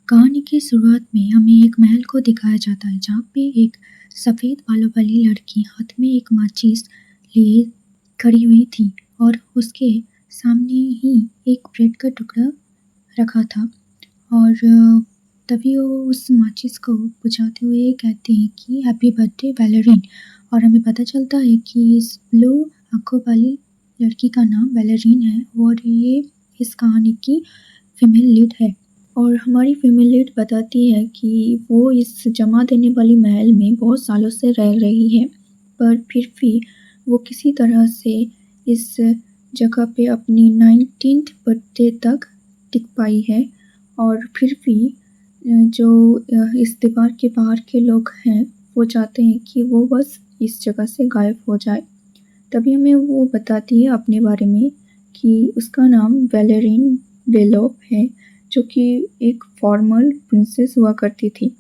कहानी की शुरुआत में हमें एक महल को दिखाया जाता है जहाँ पे एक सफ़ेद बालों वाली लड़की हाथ में एक माचिस लिए खड़ी हुई थी और उसके सामने ही एक ब्रेड का टुकड़ा रखा था। और तभी वो उस माचिस को बुझाते हुए कहते हैं कि हैप्पी बर्थडे वैलेरिन। और हमें पता चलता है कि इस ब्लू आंखों वाली लड़की का नाम वैलेरिन है और ये इस कहानी की फीमेल लीड है। और हमारी फीमेल लीड बताती है कि वो इस जमा देने वाली महल में बहुत सालों से रह रही है, पर फिर भी वो किसी तरह से इस जगह पे अपनी 19th बर्थडे तक टिक पाई है। और फिर भी जो इस दीवार के बाहर के लोग हैं वो चाहते हैं कि वो बस इस जगह से गायब हो जाए। तभी हमें वो बताती है अपने बारे में कि उसका नाम वैलेरिन वेलोप है, जो कि एक फॉर्मल प्रिंसेस हुआ करती थी,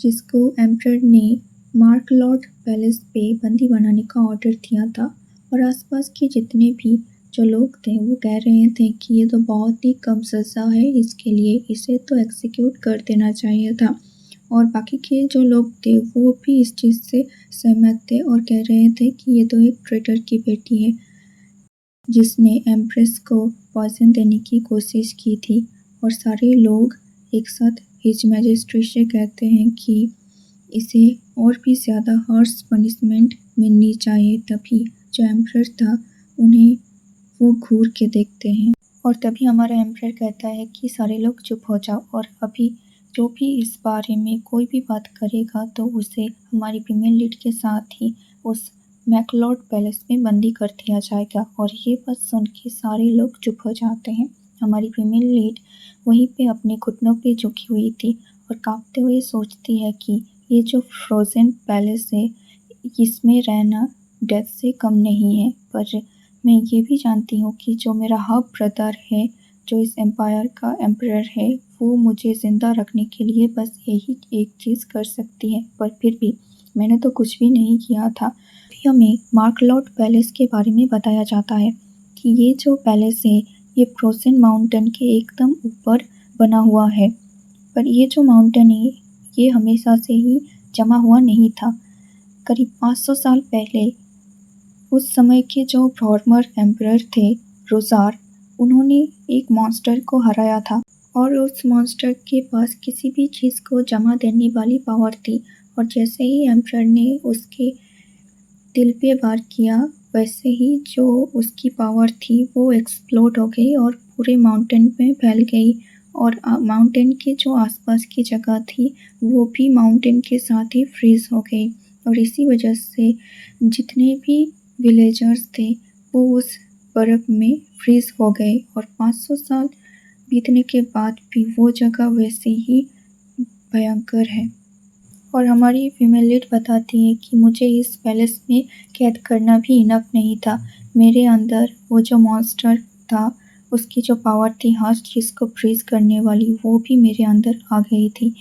जिसको एम्परर ने मार्क लॉर्ड पैलेस पे बंदी बनाने का ऑर्डर दिया था। और आसपास के जितने भी जो लोग थे वो कह रहे थे कि ये तो बहुत ही कम सज़ा है इसके लिए, इसे तो एग्जीक्यूट कर देना चाहिए था। और बाकी के जो लोग थे वो भी इस चीज़ से सहमत थे और कह रहे थे कि ये तो एक ट्रेटर की बेटी है जिसने एम्प्रेस को पॉइजन देने की कोशिश की थी। और सारे लोग एक साथ हिज मैजेस्टी से कहते हैं कि इसे और भी ज़्यादा हार्श पनिशमेंट मिलनी चाहिए। तभी जो एम्परर था उन्हें वो घूर के देखते हैं और तभी हमारा एम्परर कहता है कि सारे लोग चुप हो जाओ और अभी जो भी इस बारे में कोई भी बात करेगा तो उसे हमारी फीमेल लीड के साथ ही उस मैकलॉर्ड पैलेस में बंदी कर दिया जाएगा। और ये बात सुन के सारे लोग चुप हो जाते हैं। हमारी फीमेल लीड वहीं पे अपने घुटनों पे झुकी हुई थी और कांपते हुए सोचती है कि ये जो फ्रोज़न पैलेस है इसमें रहना डेथ से कम नहीं है। पर मैं ये भी जानती हूँ कि जो मेरा हाफ ब्रदर है, जो इस एम्पायर का एम्परर है, वो मुझे ज़िंदा रखने के लिए बस यही एक चीज़ कर सकती है। पर फिर भी मैंने तो कुछ भी नहीं किया था। फिर हमें मार्कलॉर्ड पैलेस के बारे में बताया जाता है कि ये जो पैलेस है ये फ्रोज़न माउंटेन के एकदम ऊपर बना हुआ है। पर ये जो माउंटेन है ये हमेशा से ही जमा हुआ नहीं था। करीब 500 साल पहले उस समय के जो फॉर्मर एम्परर थे रोज़ार, उन्होंने एक मॉन्स्टर को हराया था और उस मॉन्स्टर के पास किसी भी चीज़ को जमा देने वाली पावर थी। और जैसे ही एम्परर ने उसके दिल पे वार किया वैसे ही जो उसकी पावर थी वो एक्सप्लोड हो गई और पूरे माउंटेन में फैल गई। और माउंटेन के जो आसपास की जगह थी वो भी माउंटेन के साथ ही फ्रीज हो गई। और इसी वजह से जितने भी विलेजर्स थे वो उस बर्फ़ में फ्रीज हो गए। और 500 साल बीतने के बाद भी वो जगह वैसे ही भयंकर है। और हमारी फीमेल लीड बताती है कि मुझे इस पैलेस में कैद करना भी इनफ नहीं था। मेरे अंदर वो जो मॉन्स्टर था उसकी जो पावर थी हर चीज़ को फ्रीज करने वाली वो भी मेरे अंदर आ गई थी।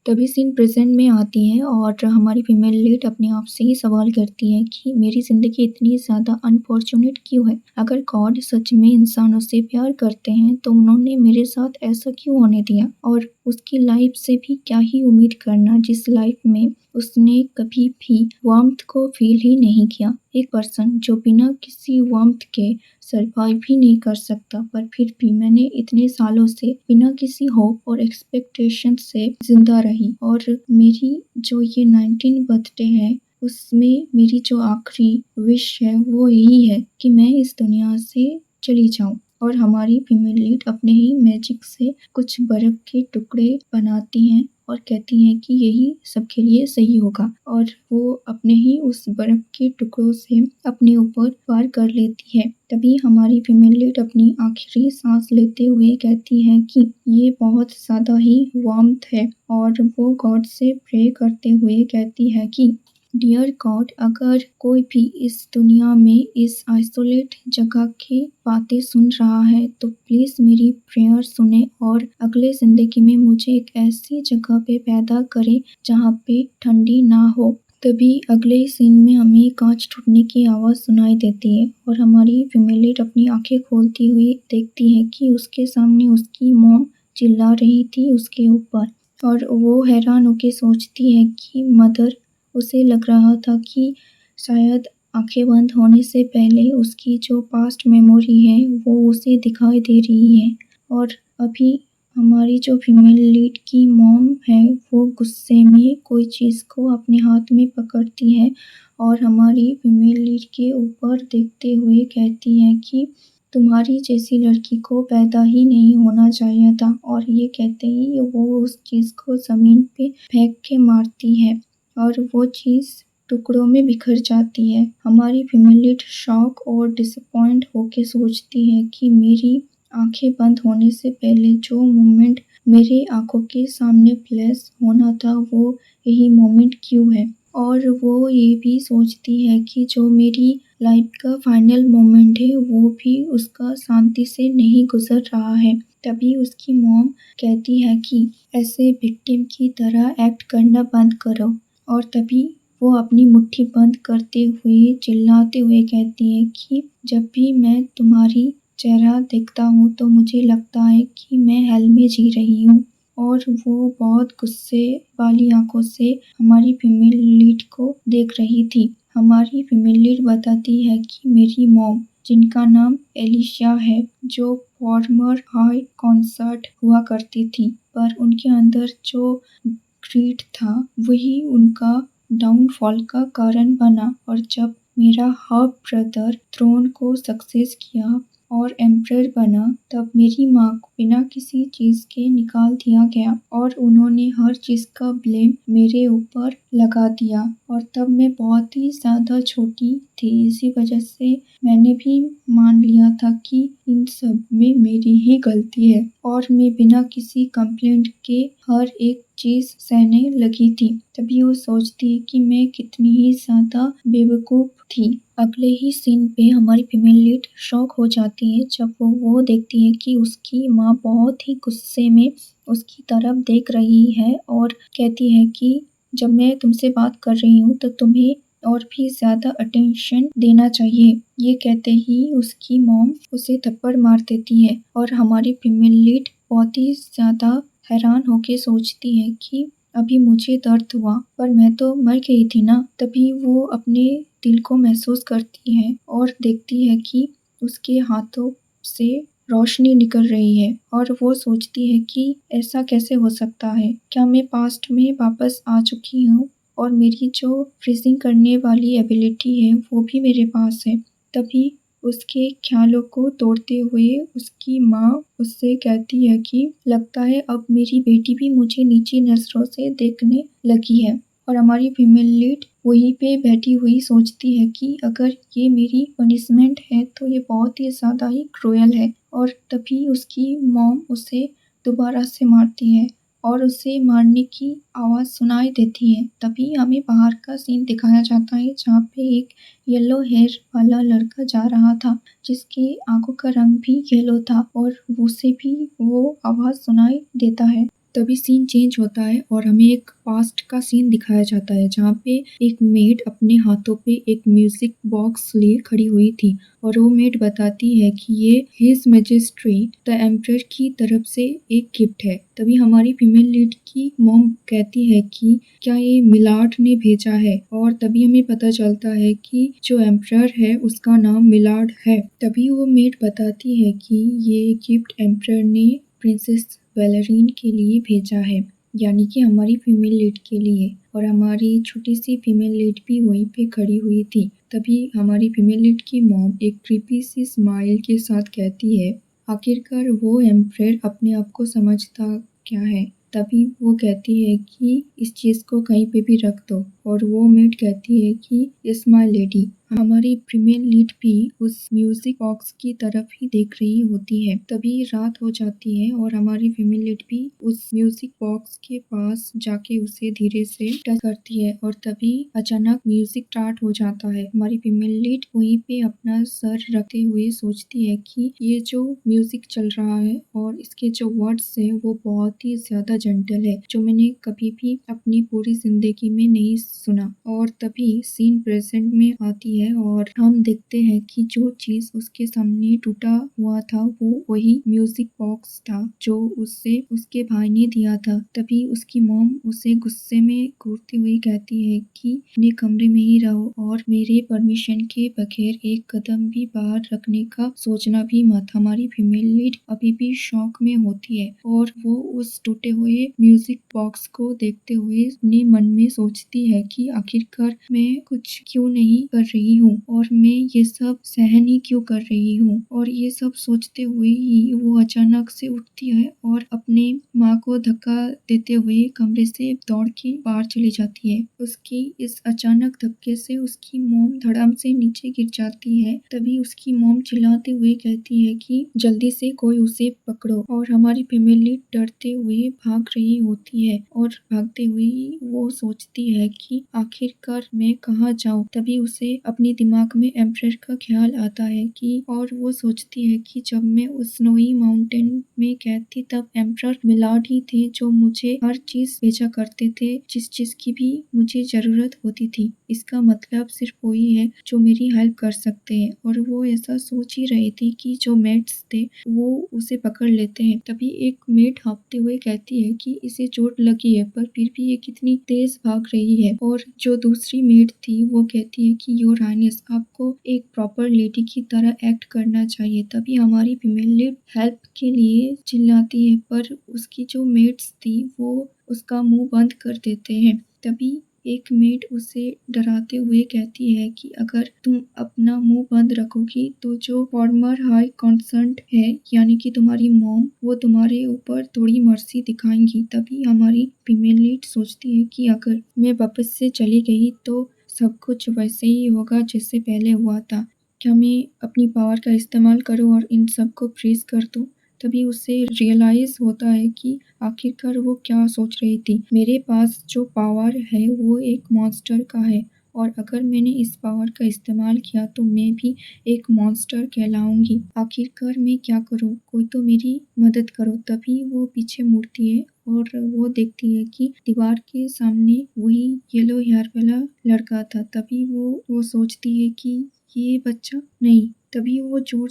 तभी सीन प्रेजेंट में आती है और हमारी फीमेल लीड अपने आप से ही सवाल करती है कि मेरी ज़िंदगी इतनी ज़्यादा अनफॉर्चुनेट क्यों है। अगर गॉड सच में इंसानों से प्यार करते हैं तो उन्होंने मेरे साथ ऐसा क्यों होने दिया। और उसकी लाइफ से भी क्या ही उम्मीद करना जिस लाइफ में उसने कभी भी वार्मथ को फील ही नहीं किया। एक पर्सन जो बिना किसी वार्मथ के सर्वाइव भी नहीं कर सकता। पर फिर भी मैंने इतने सालों से बिना किसी होप और एक्सपेक्टेशन से जिंदा रही। और मेरी जो ये 19 बर्थडे है उसमें मेरी जो आखिरी विश है वो यही है कि मैं इस दुनिया से चली जाऊं। और हमारी फीमेल लीड अपने ही मैजिक से कुछ बर्फ के टुकड़े बनाती हैं और कहती हैं कि यही सबके लिए सही होगा। और वो अपने ही उस बर्फ के टुकड़ों से अपने ऊपर वार कर लेती है। तभी हमारी फीमेल लीड अपनी आखिरी सांस लेते हुए कहती है कि ये बहुत ज़्यादा ही वार्मथ है। और वो गॉड से प्रे करते हुए कहती है कि डियर गॉड, अगर कोई भी इस दुनिया में इस आइसोलेट जगह की बातें सुन रहा है तो प्लीज़ मेरी प्रेयर सुने और अगले ज़िंदगी में मुझे एक ऐसी जगह पे पैदा करे जहाँ पे ठंडी ना हो। तभी अगले ही सीन में हमें कांच टूटने की आवाज़ सुनाई देती है और हमारी फीमेल लीड अपनी आंखें खोलती हुई देखती है कि उसके सामने उसकी मॉम चिल्ला रही थी उसके ऊपर, और वो हैरान होके सोचती है कि मदर, उसे लग रहा था कि शायद आंखें बंद होने से पहले उसकी जो पास्ट मेमोरी है वो उसे दिखाई दे रही है। और अभी हमारी जो फीमेल लीड की मॉम है वो गुस्से में कोई चीज़ को अपने हाथ में पकड़ती है और हमारी फीमेल लीड के ऊपर देखते हुए कहती है कि तुम्हारी जैसी लड़की को पैदा ही नहीं होना चाहिए था। और ये कहते ही वो उस चीज़ को ज़मीन पे फेंक के मारती है और वो चीज़ टुकड़ों में बिखर जाती है। हमारी फीमेल लीड शॉक और डिसअपॉइंट होके सोचती है कि मेरी आंखें बंद होने से पहले जो मोमेंट मेरे आंखों के सामने फ्लैश होना था वो यही मोमेंट क्यों है। और वो ये भी सोचती है कि जो मेरी लाइफ का फाइनल मोमेंट है वो भी उसका शांति से नहीं गुजर रहा है। तभी उसकी मॉम कहती है कि ऐसे विक्टिम की तरह एक्ट करना बंद करो। और तभी वो अपनी मुट्ठी बंद करते हुए चिल्लाते हुए कहती है कि जब भी मैं तुम्हारी चेहरा देखता हूँ तो मुझे लगता है कि मैं हेल में जी रही हूँ। और वो बहुत गुस्से वाली आंखों से हमारी फीमेल लीड को देख रही थी। हमारी फीमेल लीड बताती है कि मेरी मॉम, जिनका नाम एलिशिया है, जो फॉर्मर हाई कॉन्सर्ट हुआ करती थी, पर उनके अंदर जो ग्रीड था वही उनका डाउनफॉल का कारण बना। और जब मेरा हाफ ब्रदर थ्रोन को सक्सेस किया और एम्परर बना तब मेरी माँ को बिना किसी चीज़ के निकाल दिया गया और उन्होंने हर चीज़ का ब्लेम मेरे ऊपर लगा दिया। और तब मैं बहुत ही ज़्यादा छोटी थी, इसी वजह से मैंने भी मान लिया था कि इन सब में मेरी ही गलती है और मैं बिना किसी कंप्लेंट के हर एक चीज़ सहने लगी थी। तभी वो सोचती है कि मैं कितनी ही ज़्यादा बेवकूफ़ थी। अगले ही सीन पे हमारी फीमेल लीड शॉक हो जाती है जब वो देखती है कि उसकी माँ बहुत ही गुस्से में उसकी तरफ देख रही है और कहती है कि जब मैं तुमसे बात कर रही हूँ तो तुम्हें और भी ज़्यादा अटेंशन देना चाहिए। ये कहते ही उसकी मॉम उसे थप्पड़ मार देती है और हमारी फीमेल लीड बहुत ही ज़्यादा हैरान होके सोचती है कि अभी मुझे दर्द हुआ पर मैं तो मर गई थी ना। तभी वो अपने दिल को महसूस करती है और देखती है कि उसके हाथों से रोशनी निकल रही है और वो सोचती है कि ऐसा कैसे हो सकता है, क्या मैं पास्ट में वापस आ चुकी हूँ और मेरी जो फ्रीजिंग करने वाली एबिलिटी है वो भी मेरे पास है। तभी उसके ख्यालों को तोड़ते हुए उसकी माँ उससे कहती है कि लगता है अब मेरी बेटी भी मुझे नीची नज़रों से देखने लगी है। और हमारी फीमेल लीड वहीं पे बैठी हुई सोचती है कि अगर ये मेरी पनिशमेंट है तो ये बहुत ही ज़्यादा ही क्रूएल है। और तभी उसकी मॉम उसे दोबारा से मारती है और उसे मारने की आवाज़ सुनाई देती है। तभी हमें बाहर का सीन दिखाया जाता है जहाँ पे एक येलो हेयर वाला लड़का जा रहा था जिसकी आंखों का रंग भी येलो था और उसे भी वो आवाज़ सुनाई देता है। तभी सीन चेंज होता है और हमें एक पास्ट का सीन दिखाया जाता है जहाँ पे एक मेड अपने हाथों पे एक म्यूजिक बॉक्स लिए खड़ी हुई थी और वो मेड बताती है कि ये हिज मैजेस्टी द एम्परर की तरफ से एक गिफ्ट है। तभी हमारी फीमेल लीड की मॉम कहती है कि क्या ये मिलार्ड ने भेजा है और तभी हमें पता चलता है कि जो एम्परर है उसका नाम मिलार्ड है। तभी वो मेड बताती है कि ये गिफ्ट एम्परर ने प्रिंसेस वैलेरिन के लिए भेजा है, यानी कि हमारी फीमेल लीड के लिए। और हमारी छोटी सी फीमेल लीड भी वहीं पे खड़ी हुई थी। तभी हमारी फीमेल लीड की मॉम एक क्रीपी सी स्माइल के साथ कहती है आखिरकार वो एम्परर अपने आप को समझता क्या है। तभी वो कहती है कि इस चीज़ को कहीं पे भी रख दो और वो मेड कहती है कि इट्स माय लेडी। हमारी फीमेल लीड भी उस म्यूजिक बॉक्स की तरफ ही देख रही होती है। तभी रात हो जाती है और हमारी फीमेल लीड भी उस म्यूजिक बॉक्स के पास जाके उसे धीरे से टच करती है और तभी अचानक म्यूजिक स्टार्ट हो जाता है। हमारी फीमेल लीड वहीं पे अपना सर रखते हुए सोचती है कि ये जो म्यूजिक चल रहा है और इसके जो वर्ड्स है वो बहुत ही ज्यादा जेंटल है, जो मैंने कभी भी अपनी पूरी जिंदगी में नहीं सुना। और तभी सीन प्रेजेंट में आती है और हम देखते हैं कि जो चीज उसके सामने टूटा हुआ था वो वही म्यूजिक बॉक्स था जो उससे उसके भाई ने दिया था। तभी उसकी मॉम उसे गुस्से में घूरती हुई कहती है कि अपने कमरे में ही रहो और मेरे परमिशन के बगैर एक कदम भी बाहर रखने का सोचना भी मत। हमारी फीमेल लीड अभी भी शौक में होती है और वो उस टूटे हुए म्यूजिक बॉक्स को देखते हुए अपने मन में सोचती है कि आखिरकार मैं कुछ क्यों नहीं कर रही हूँ और मैं ये सब सहन ही क्यों कर रही हूँ। और ये सब सोचते हुए ही वो अचानक से उठती है और अपने माँ को धक्का देते हुए कमरे से दौड़ के बाहर चली जाती है। उसकी इस अचानक धक्के से उसकी मॉम धड़ाम से नीचे गिर जाती है। तभी उसकी मॉम चिल्लाते हुए कहती है कि जल्दी से कोई उसे पकड़ो। और हमारी फैमिली डरते हुए भाग रही होती है और भागते हुए वो सोचती है कि आखिरकार मैं कहाँ जाऊँ। तभी उसे अपने दिमाग में एम्परर का ख्याल आता है कि और वो सोचती है कि जब मैं उस स्नोई माउंटेन में कैद थी तब एम्परर मिलाड ही थे जो मुझे हर चीज भेजा करते थे जिस चीज की भी मुझे जरूरत होती थी। इसका मतलब सिर्फ वही है जो मेरी हेल्प कर सकते हैं। और वो ऐसा सोच ही रहे थे कि जो मेट्स थे वो उसे पकड़ लेते हैं। तभी एक मेट हाँफते हुए कहती है कि इसे चोट लगी है पर फिर भी ये कितनी तेज भाग रही है। और जो दूसरी मेट थी वो कहती है कि योर हाइनेस आपको एक प्रॉपर लेडी की तरह एक्ट करना चाहिए। तभी हमारी फीमेल लीड हेल्प के लिए चिल्लाती है पर उसकी जो मेट्स थी वो उसका मुंह बंद कर देते हैं। तभी एक मेड उसे डराते हुए कहती है कि अगर तुम अपना मुंह बंद रखोगी तो जो फॉर्मर हाई कॉन्सर्ट है यानी कि तुम्हारी मॉम वो तुम्हारे ऊपर थोड़ी मर्सी दिखाएंगी। तभी हमारी फीमेल लीड सोचती है कि अगर मैं वापस से चली गई तो सब कुछ वैसे ही होगा जैसे पहले हुआ था। क्या मैं अपनी पावर का इस्तेमाल करूं और इन सब को फ्रीज कर दूं। तभी उसे रियलाइज होता है कि आखिरकार वो क्या सोच रही थी। मेरे पास जो पावर है वो एक मॉन्स्टर का है और अगर मैंने इस पावर का इस्तेमाल किया तो मैं भी एक मॉन्स्टर कहलाऊंगी। आखिरकार मैं क्या करूं, कोई तो मेरी मदद करो। तभी वो पीछे मुड़ती है और वो देखती है कि दीवार के सामने वही येलो हेयर वाला लड़का था। तभी वो सोचती है कि ये बच्चा नहीं। तभी वो जोर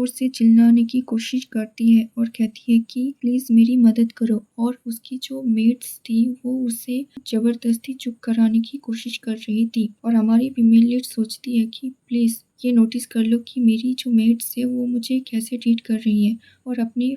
से चिल्लाने की कोशिश करती है और कहती है कि प्लीज मेरी मदद करो। और उसकी जो मेट्स थी वो उसे जबरदस्ती चुप कराने की कोशिश कर रही थी। और हमारी फीमेल लीड सोचती है कि प्लीज ये नोटिस कर लो कि मेरी जो मेट्स है वो मुझे कैसे ट्रीट कर रही है और अपने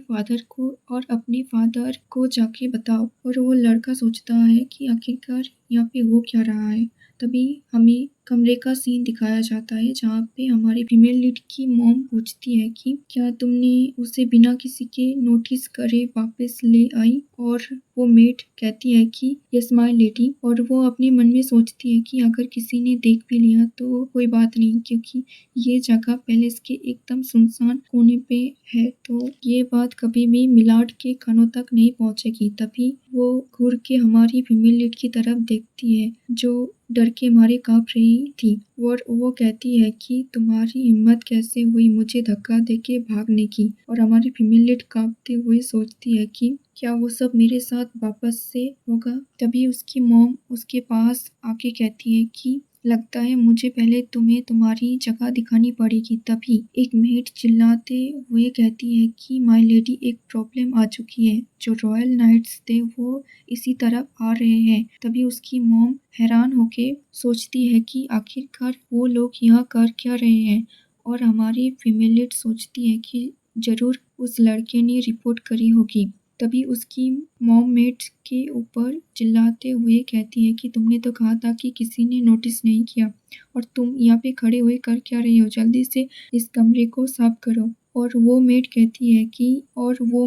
फादर को जाके बताओ। और वो लड़का सोचता है कि आखिरकार यहाँ पे हो क्या रहा है। तभी हमें कमरे का सीन दिखाया जाता है जहाँ पे हमारी फीमेल लीड की मॉम पूछती है कि क्या तुमने उसे बिना किसी के नोटिस करे वापस ले आई। और वो मेड कहती है कि यस माय लेडी। और वो अपने मन में सोचती है कि अगर किसी ने देख भी लिया तो कोई बात नहीं क्योंकि ये जगह पैलेस के एकदम सुनसान कोने पे है तो ये बात कभी भी मिलाड के कानों तक नहीं पहुंचेगी। तभी वो घूर के हमारी फीमेल लीड की तरफ देखती है जो डर के मारे कांप रही थी। और वो कहती है कि तुम्हारी हिम्मत कैसे हुई मुझे धक्का देके भागने की। और हमारी फीमेल लीड कांपते हुए सोचती है कि क्या वो सब मेरे साथ वापस से होगा। तभी उसकी मॉम उसके पास आके कहती है कि लगता है मुझे पहले तुम्हें तुम्हारी जगह दिखानी पड़ेगी। तभी एक मेड चिल्लाते हुए कहती है कि माय लेडी एक प्रॉब्लम आ चुकी है, जो रॉयल नाइट्स थे वो इसी तरफ आ रहे हैं। तभी उसकी मॉम हैरान होके सोचती है कि आखिरकार वो लोग यहाँ कर क्या रहे हैं। और हमारी फीमेल लीड सोचती है कि जरूर उस लड़के ने रिपोर्ट करी होगी। तभी उसकी मॉम मेट के ऊपर चिल्लाते हुए कहती है कि तुमने तो कहा था कि किसी ने नोटिस नहीं किया और तुम यहाँ पे खड़े हुए कर क्या रही हो, जल्दी से इस कमरे को साफ करो। और वो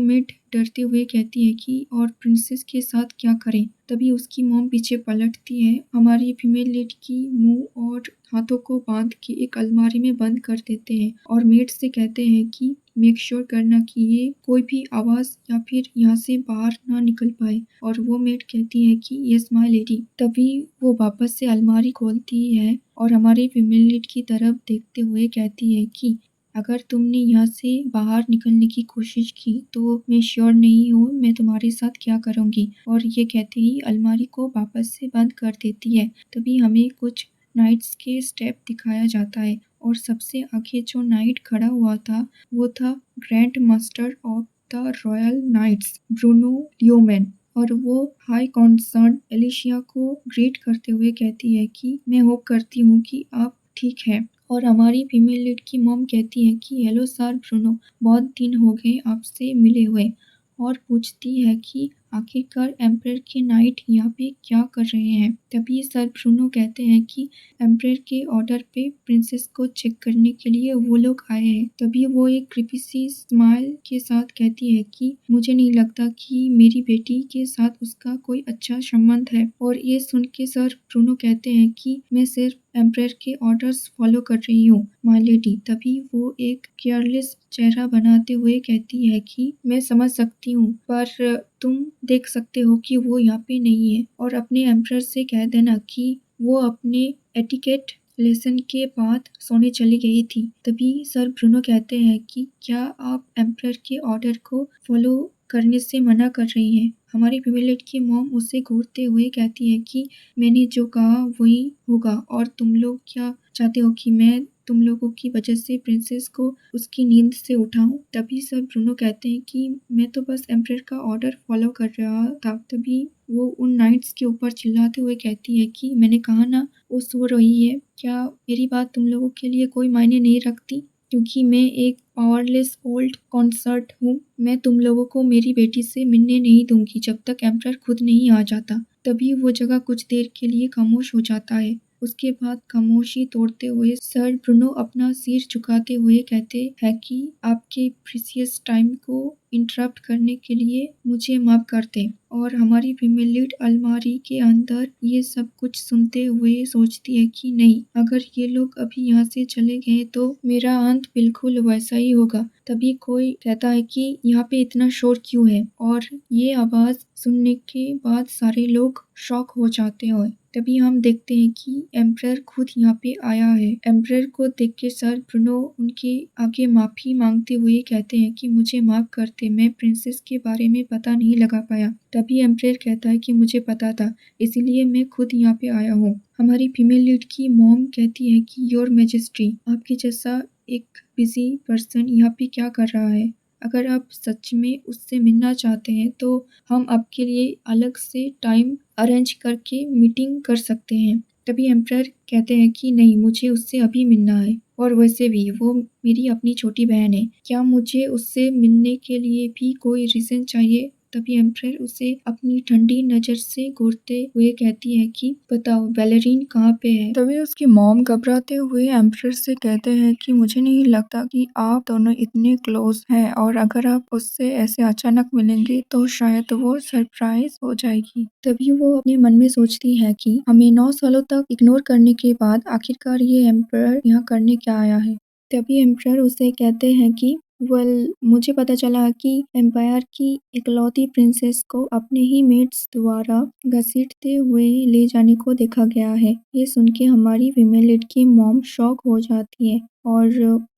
मेट डरते हुए कहती है कि और प्रिंसेस के साथ क्या करें। तभी उसकी मॉम पीछे पलटती है, हमारी फीमेल लीड की मुंह और हाथों को बांध के एक अलमारी में बंद कर देते हैं और मेट से कहते हैं कि मेक श्योर करना कि ये कोई भी आवाज या फिर यहाँ से बाहर ना निकल पाए। और वो मेट कहती है कि यस माय लेडी। तभी वो वापस से अलमारी खोलती है और हमारे फीमेल लीड की तरफ देखते हुए कहती है कि अगर तुमने यहाँ से बाहर निकलने की कोशिश की तो मैं श्योर नहीं हूँ मैं तुम्हारे साथ क्या करूँगी। और ये कहते ही अलमारी को वापस से बंद कर देती है। तभी हमें कुछ नाइट्स के स्टेप दिखाया जाता है और सबसे आगे जो नाइट खड़ा हुआ था वो था grand master of the royal knights Bruno Luman. और वो हाई कॉन्सर्न एलिशिया को ग्रीट करते हुए कहती है कि मैं होप करती हूँ कि आप ठीक हैं। और हमारी फीमेल लीड की मॉम कहती है कि हेलो सर ब्रूनो, बहुत दिन हो गए आपसे मिले हुए। और पूछती है कि आखिरकार एम्परर के नाइट यहाँ पे क्या कर रहे हैं। तभी सर ब्रूनो कहते हैं कि एम्परर के ऑर्डर पे प्रिंसेस को चेक करने के लिए वो लोग आए हैं। तभी वो एक क्रीपी सी स्माइल के साथ कहती है कि मुझे नहीं लगता कि मेरी बेटी के साथ उसका कोई अच्छा संबंध है। और ये सुन के सर ब्रूनो कहते हैं कि मैं सिर्फ एम्परर के ऑर्डर्स फॉलो कर रही हूँ माय लेडी। तभी वो एक केयरलेस चेहरा बनाते हुए कहती है कि मैं समझ सकती हूँ, पर तुम देख सकते हो कि वो यहाँ पे नहीं है। और अपने एम्परर से कह देना कि वो अपने एटिकेट लेसन के बाद सोने चली गई थी। तभी सर ब्रूनो कहते हैं कि क्या आप एम्परर के ऑर्डर को फॉलो करने से मना कर रही हैं। हमारी फीमेल की मॉम उसे घूरते हुए कहती है कि मैंने जो कहा वही होगा और तुम लोग क्या चाहते हो कि मैं तुम लोगों की वजह से प्रिंसेस को उसकी नींद से उठाऊं। तभी सर ब्रूनो कहते हैं कि मैं तो बस एम्परर का ऑर्डर फॉलो कर रहा था। तभी वो उन नाइट्स के ऊपर चिल्लाते हुए कहती है कि मैंने कहा ना वो सो रही है। क्या मेरी बात तुम लोगों के लिए कोई मायने नहीं रखती? क्योंकि मैं एक पावरलेस ओल्ड कॉन्सर्ट हूँ। मैं तुम लोगों को मेरी बेटी से मिलने नहीं दूंगी जब तक एम्परर खुद नहीं आ जाता। तभी वो जगह कुछ देर के लिए खामोश हो जाता है। उसके बाद खामोशी तोड़ते हुए सर ब्रूनो अपना सिर झुकाते हुए कहते हैं कि आपके प्रीशियस टाइम को इंटरप्ट करने के लिए मुझे माफ कर दें। और हमारी फीमेल लीड अलमारी के अंदर ये सब कुछ सुनते हुए सोचती है कि नहीं, अगर ये लोग अभी यहाँ से चले गए तो मेरा अंत बिल्कुल वैसा ही होगा। तभी कोई कहता है कि यहाँ पे इतना शोर क्यों है। और ये आवाज सुनने के बाद सारे लोग शॉक हो जाते हैं। तभी हम देखते हैं कि एम्परर खुद यहाँ पे आया है। एम्परर को देख के सर ब्रूनो उनके आगे माफी मांगते हुए कहते हैं कि मुझे माफ कर दे, मैं प्रिंसेस के बारे में पता नहीं लगा पाया। तभी एम्परर कहता है कि मुझे पता था, इसीलिए मैं खुद यहाँ पे आया हूँ। हमारी फीमेल लीड की मॉम कहती है कि योर मैजेस्टी, आपके जैसा एक बिजी पर्सन यहाँ पे क्या कर रहा है? अगर आप सच में उससे मिलना चाहते हैं तो हम आपके लिए अलग से टाइम अरेंज करके मीटिंग कर सकते हैं। तभी एम्परर कहते हैं कि नहीं, मुझे उससे अभी मिलना है और वैसे भी वो मेरी अपनी छोटी बहन है। क्या मुझे उससे मिलने के लिए भी कोई रीजन चाहिए? तभी एम्परर उसे अपनी ठंडी नजर से घूरते हुए कहती है कि बताओ बैलेरिन कहाँ पे है। तभी उसकी मॉम घबराते हुए एम्परर से कहते हैं कि मुझे नहीं लगता कि आप दोनों इतने क्लोज हैं और अगर आप उससे ऐसे अचानक मिलेंगे तो शायद वो सरप्राइज हो जाएगी। तभी वो अपने मन में सोचती है कि हमें 9 सालों तक इग्नोर करने के बाद आखिरकार ये एम्परर यहाँ करने क्या आया है। तभी एम्परर उसे कहते हैं कि मुझे पता चला कि एम्पायर की इकलौती प्रिंसेस को अपने ही मेट्स द्वारा घसीटते हुए ले जाने को देखा गया है। ये सुन के हमारी फीमेल लीड की मॉम शॉक हो जाती है और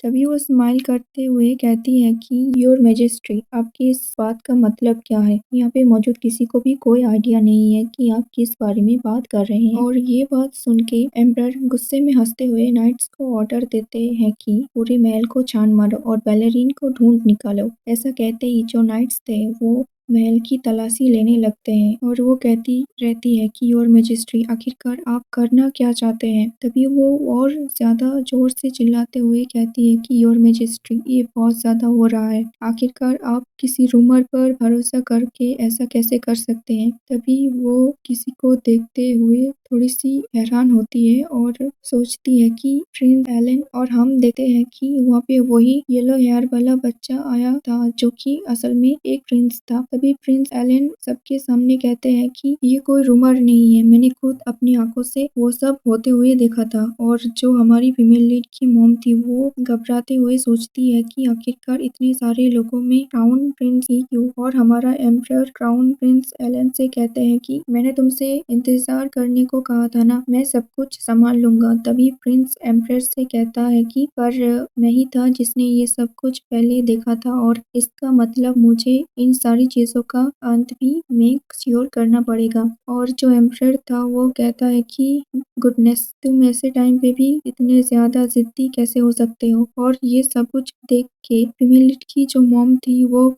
तभी वो स्माइल करते हुए कहती है कि योर मैजेस्टी, आपकी इस बात का मतलब क्या है? यहाँ पे मौजूद किसी को भी कोई आइडिया नहीं है कि आप किस बारे में बात कर रहे हैं। और ये बात सुन के एम्परर गुस्से में हंसते हुए नाइट्स को ऑर्डर देते हैं कि पूरे महल को छान मारो और बैलेरिन को ढूंढ निकालो। ऐसा कहते ही जो नाइट्स थे वो महल की तलाशी लेने लगते हैं और वो कहती रहती है कि योर मैजेस्टी, आखिरकार आप करना क्या चाहते हैं? तभी वो और ज्यादा जोर से चिल्लाते हुए कहती है कि योर मैजेस्टी, ये बहुत ज्यादा हो रहा है। आखिरकार आप किसी रूमर पर भरोसा करके ऐसा कैसे कर सकते हैं? तभी वो किसी को देखते हुए थोड़ी सी हैरान होती है और सोचती है कि प्रिंस एलन, और हम देखते हैं कि वहाँ पे वही येलो हेयर वाला बच्चा आया था जो कि असल में एक प्रिंस था। तभी प्रिंस एलन सबके सामने कहते हैं कि ये कोई रूमर नहीं है, मैंने खुद अपनी आंखों से वो सब होते हुए देखा था। और जो हमारी फीमेल लीड की मॉम थी वो घबराते हुए सोचती है कि आखिरकार इतने सारे लोगों में क्राउन प्रिंस ही क्यों? और हमारा एम्परर क्राउन प्रिंस एलन से कहते हैं कि मैंने तुमसे इंतजार करने को को कहा था ना, मैं सब कुछ संभाल लूँगा। तभी प्रिंस एम्परर से कहता है कि पर मैं ही था जिसने ये सब कुछ पहले देखा था और इसका मतलब मुझे इन सारी चीज़ों का अंत भी मेक श्योर करना पड़ेगा। और जो एम्परर था वो कहता है कि गुडनेस, तुम ऐसे टाइम पे भी इतने ज़्यादा ज़िद्दी कैसे हो सकते हो। और ये सब कुछ देख के फीमेलिट की जो मॉम थी वो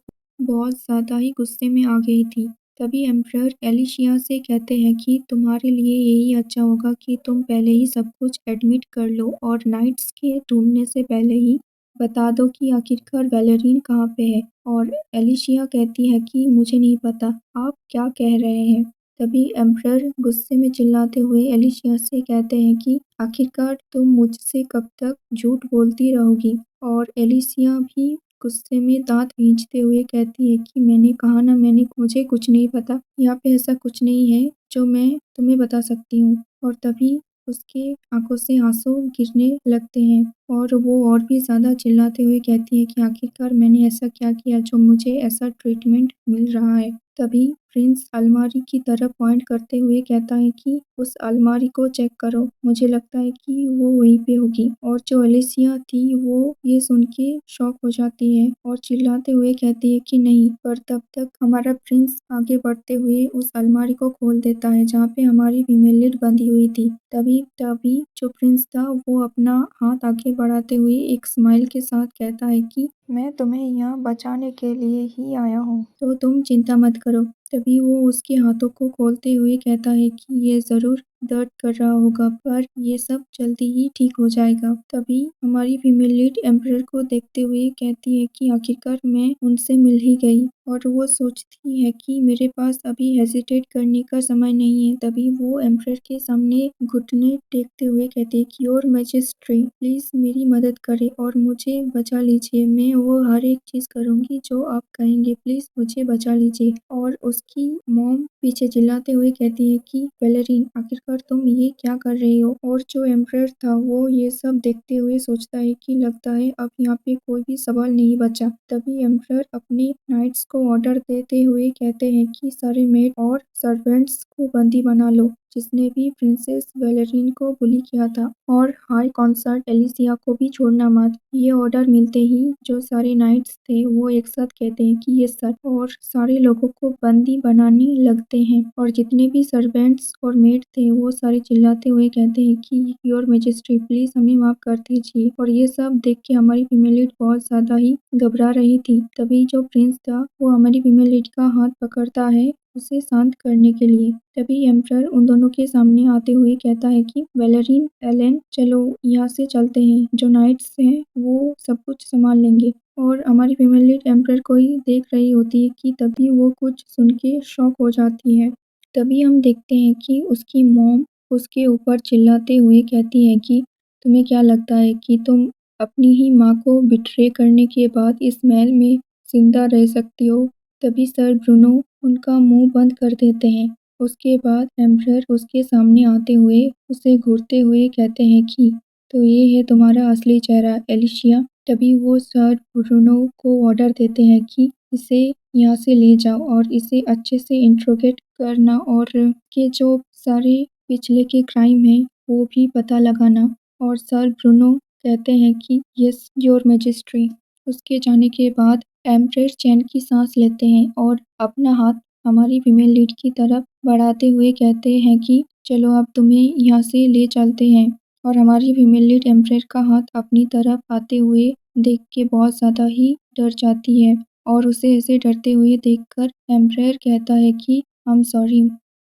बहुत ज़्यादा ही गुस्से में आ गई थी। तभी एम्परर एलिशिया से कहते हैं कि तुम्हारे लिए यही अच्छा होगा कि तुम पहले ही सब कुछ एडमिट कर लो और नाइट्स के ढूंढने से पहले ही बता दो कि आखिरकार वैलेरिन कहाँ पे है। और एलिशिया कहती है कि मुझे नहीं पता, आप क्या कह रहे हैं। तभी एम्परर गुस्से में चिल्लाते हुए एलिशिया से कहते हैं कि आखिरकार तुम मुझसे कब तक झूठ बोलती रहोगी। और एलिशिया भी गुस्से में दांत खींचते हुए कहती है कि मैंने कहा ना, मुझे कुछ नहीं पता। यहाँ पे ऐसा कुछ नहीं है जो मैं तुम्हें बता सकती हूँ। और तभी उसके आंखों से आंसू गिरने लगते हैं और वो और भी ज़्यादा चिल्लाते हुए कहती है कि आखिरकार मैंने ऐसा क्या किया जो मुझे ऐसा ट्रीटमेंट मिल रहा है। तभी प्रिंस अलमारी की तरफ पॉइंट करते हुए कहता है कि उस अलमारी को चेक करो, मुझे लगता है कि वो वहीं पे होगी। और जो एलिसिया थी वो ये सुन के शॉक हो जाती है और चिल्लाते हुए कहती है कि नहीं। पर तब तक हमारा प्रिंस आगे बढ़ते हुए उस अलमारी को खोल देता है जहाँ पे हमारी फीमेल बंधी हुई थी। तभी तभी जो प्रिंस था वो अपना हाथ आगे बढ़ाते हुए एक स्माइल के साथ कहता है कि मैं तुम्हें यहाँ बचाने के लिए ही आया हूँ, तो तुम चिंता मत करो। तभी वो उसके हाथों को खोलते हुए कहता है कि ये ज़रूर दर्द कर रहा होगा पर ये सब जल्दी ही ठीक हो जाएगा। तभी हमारी फीमेल लीड एम्परर को देखते हुए कहती है कि आखिरकार मैं उनसे मिल ही गई। और वो सोचती है कि मेरे पास अभी हेजिटेट करने का समय नहीं है। तभी वो एम्परर के सामने घुटने टेकते हुए कहती है कि योर मैजेस्टी प्लीज़ मेरी मदद करें और मुझे बचा लीजिए। मैं वो हर एक चीज़ करूँगी जो आप कहेंगे, प्लीज़ मुझे बचा लीजिए। और उसकी मॉम पीछे चिल्लाते हुए कहती है कि वैलेरिन आखिरकार तुम ये क्या कर रही हो। और जो एम्परर था वो ये सब देखते हुए सोचता है कि लगता है अब यहाँ पे कोई भी सवाल नहीं बचा। तभी एम्परर अपने नाइट्स को ऑर्डर देते हुए कहते हैं कि सारे मेड और सर्वेंट्स को बंदी बना लो जिसने भी प्रिंसेस वैलेरिन को बुली किया था, और हाई कॉन्सर्ट एलिसिया को भी छोड़ना मत। ये ऑर्डर मिलते ही जो सारे नाइट्स थे वो एक साथ कहते हैं कि ये सर, और सारे लोगों को बंदी बनाने लगते हैं। और जितने भी सर्वेंट्स और मेड थे वो सारे चिल्लाते हुए कहते हैं कि योर मैजेस्टी प्लीज हमें माफ कर दीजिए। और ये सब देख के हमारी फीमेल लीड बहुत ज्यादा ही घबरा रही थी। तभी जो प्रिंस था वो हमारी फीमेल लीड का हाथ पकड़ता है उसे शांत करने के लिए। तभी एम्परर उन दोनों के सामने आते हुए कहता है कि वैलेरिन, एलेन, चलो यहाँ से चलते हैं, जो नाइट्स हैं वो सब कुछ संभाल लेंगे। और हमारी फीमेल लीड एम्परर को ही देख रही होती है कि तभी वो कुछ सुन के शॉक हो जाती है। तभी हम देखते हैं कि उसकी मॉम उसके ऊपर चिल्लाते हुए कहती है कि तुम्हें क्या लगता है कि तुम अपनी ही माँ को बिट्रे करने के बाद इस महल में जिंदा रह सकती हो। तभी सर ब्रूनो उनका मुंह बंद कर देते हैं। उसके बाद एम्परर उसके सामने आते हुए उसे घूरते हुए कहते हैं कि तो ये है तुम्हारा असली चेहरा एलिशिया। तभी वो सर ब्रूनो को ऑर्डर देते हैं कि इसे यहाँ से ले जाओ और इसे अच्छे से इंट्रोगेट करना और के जो सारे पिछले के क्राइम हैं वो भी पता लगाना। और सर ब्रूनो कहते हैं कि यस योर मैजेस्टी। उसके जाने के बाद एम्परर चैन की सांस लेते हैं और अपना हाथ हमारी फीमेल लीड की तरफ बढ़ाते हुए कहते हैं कि चलो अब तुम्हें यहाँ से ले चलते हैं। और हमारी फीमेल लीड एम्परर का हाथ अपनी तरफ आते हुए देख के बहुत ज़्यादा ही डर जाती है। और उसे ऐसे डरते हुए देखकर एम्परर कहता है कि आई एम सॉरी,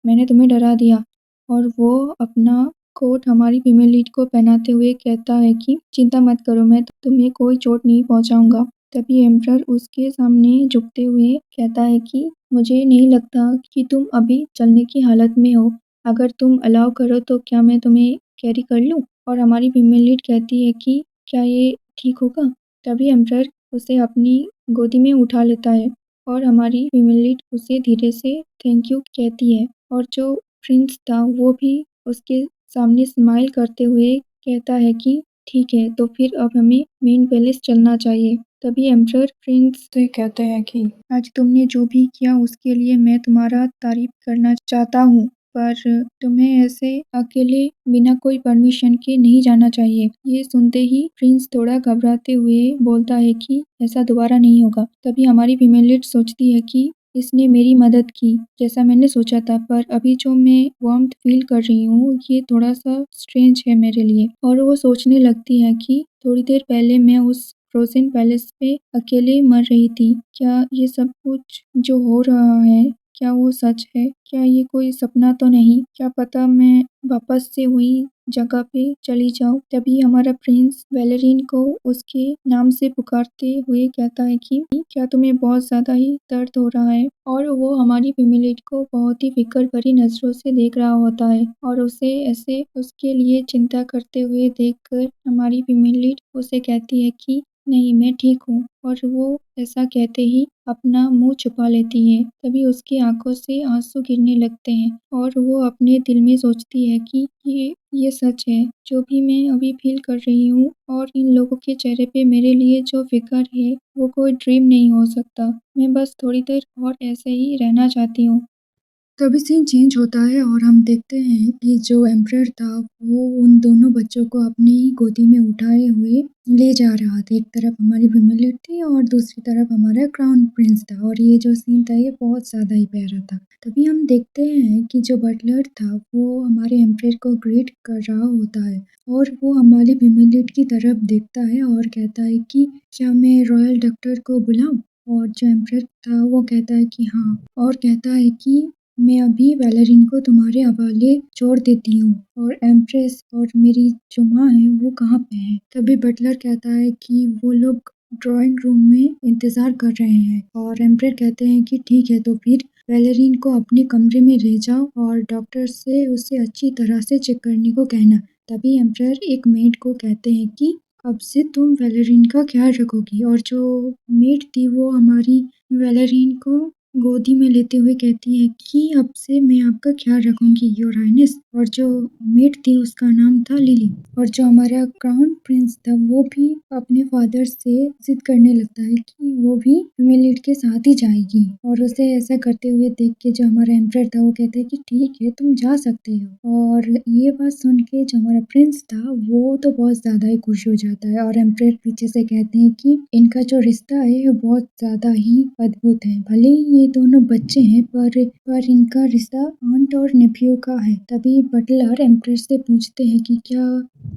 मैंने तुम्हें डरा दिया। और वो अपना कोट हमारी फीमेल लीड को पहनाते हुए कहता है कि चिंता मत करो, मैं तुम्हें कोई चोट नहीं पहुंचाऊंगा। तभी एम्परर उसके सामने झुकते हुए कहता है कि मुझे नहीं लगता कि तुम अभी चलने की हालत में हो। अगर तुम अलाउ करो तो क्या मैं तुम्हें कैरी कर लूँ। और हमारी फीमेल लीड कहती है कि क्या ये ठीक होगा। तभी एम्परर उसे अपनी गोदी में उठा लेता है और हमारी फीमेल लीड उसे धीरे से थैंक यू कहती है। और जो प्रिंस था वो भी उसके सामने स्माइल करते हुए कहता है कि ठीक है, तो फिर अब हमें मेन पैलेस चलना चाहिए। तभी एम्परर प्रिंस से कहते हैं कि आज तुमने जो भी किया उसके लिए मैं तुम्हारा तारीफ करना चाहता हूँ। पर तुम्हें ऐसे अकेले बिना कोई परमिशन के नहीं जाना चाहिए। ये सुनते ही प्रिंस थोड़ा घबराते हुए बोलता है कि ऐसा दोबारा नहीं होगा। तभी हमारी फीमेल लीड सोचती है कि इसने मेरी मदद की जैसा मैंने सोचा था, पर अभी जो मैं वार्मथ फील कर रही हूँ ये थोड़ा सा स्ट्रेंज है मेरे लिए। और वो सोचने लगती है कि थोड़ी देर पहले मैं उस फ्रोजन पैलेस में अकेले मर रही थी। क्या ये सब कुछ जो हो रहा है क्या वो सच है? क्या ये कोई सपना तो नहीं? क्या पता मैं वापस से वही जगह पे चली जाऊं। तभी हमारा प्रिंस वैलेरिन को उसके नाम से पुकारते हुए कहता है कि क्या तुम्हें बहुत ज्यादा ही दर्द हो रहा है? और वो हमारी फीमेल को बहुत ही फिक्र भरी नजरों से देख रहा होता है और उसे ऐसे उसके लिए चिंता करते हुए देखकर हमारी फीमेल उसे कहती है कि नहीं, मैं ठीक हूँ। और वो ऐसा कहते ही अपना मुंह छुपा लेती है। तभी उसकी आंखों से आंसू गिरने लगते हैं और वो अपने दिल में सोचती है कि ये सच है जो भी मैं अभी फील कर रही हूँ, और इन लोगों के चेहरे पे मेरे लिए जो फिक्र है वो कोई ड्रीम नहीं हो सकता। मैं बस थोड़ी देर और ऐसे ही रहना चाहती हूँ। तभी सीन चेंज होता है और हम देखते हैं कि जो एम्परर था वो उन दोनों बच्चों को अपनी गोदी में उठाए हुए ले जा रहा था। एक तरफ हमारी फीमेल थी और दूसरी तरफ हमारा क्राउन प्रिंस था, और ये जो सीन था ये बहुत ज़्यादा ही प्यारा था। तभी हम देखते हैं कि जो बटलर था वो हमारे एम्परर को ग्रीट कर रहा होता है, और वो हमारी फीमेल की तरफ देखता है और कहता है कि क्या मैं रॉयल डॉक्टर को बुलाऊं? और जो एम्परर था वो कहता है कि हाँ, और कहता है कि मैं अभी वैलेरिन को तुम्हारे हवाले छोड़ देती हूँ, और एम्प्रेस और मेरी जो माँ है वो कहाँ पे है? तभी बटलर कहता है कि वो लोग ड्राइंग रूम में इंतजार कर रहे हैं, और एम्प्रेस कहते हैं कि ठीक है, तो फिर वैलेरिन को अपने कमरे में ले जाओ और डॉक्टर से उसे अच्छी तरह से चेक करने को कहना। तभी एम्प्रेस एक मेड को कहते हैं कि अब से तुम वैलेरिन का ख्याल रखोगी, और जो मेड थी वो हमारी वैलेरिन को गोदी में लेते हुए कहती है कि अब से मैं आपका ख्याल रखूंगी योर हाइनेस। और जो मेड थी उसका नाम था लिली। और जो हमारा क्राउन प्रिंस था वो भी अपने फादर से जिद करने लगता है कि वो भी फीमेल के साथ ही जाएगी, और उसे ऐसा करते हुए देख के जो हमारा एम्परर था वो कहता है कि ठीक है, तुम जा सकते हो। और ये बात सुन के जो हमारा प्रिंस था वो तो बहुत ज्यादा ही खुश हो जाता है, और एम्परर पीछे से कहते हैं कि इनका जो रिश्ता है वो बहुत ज्यादा ही अद्भुत है। भले ही ये दोनों बच्चे हैं पर इनका रिश्ता आंट और नेफ्यू का है। तभी बटलर एम्परर से पूछते हैं कि क्या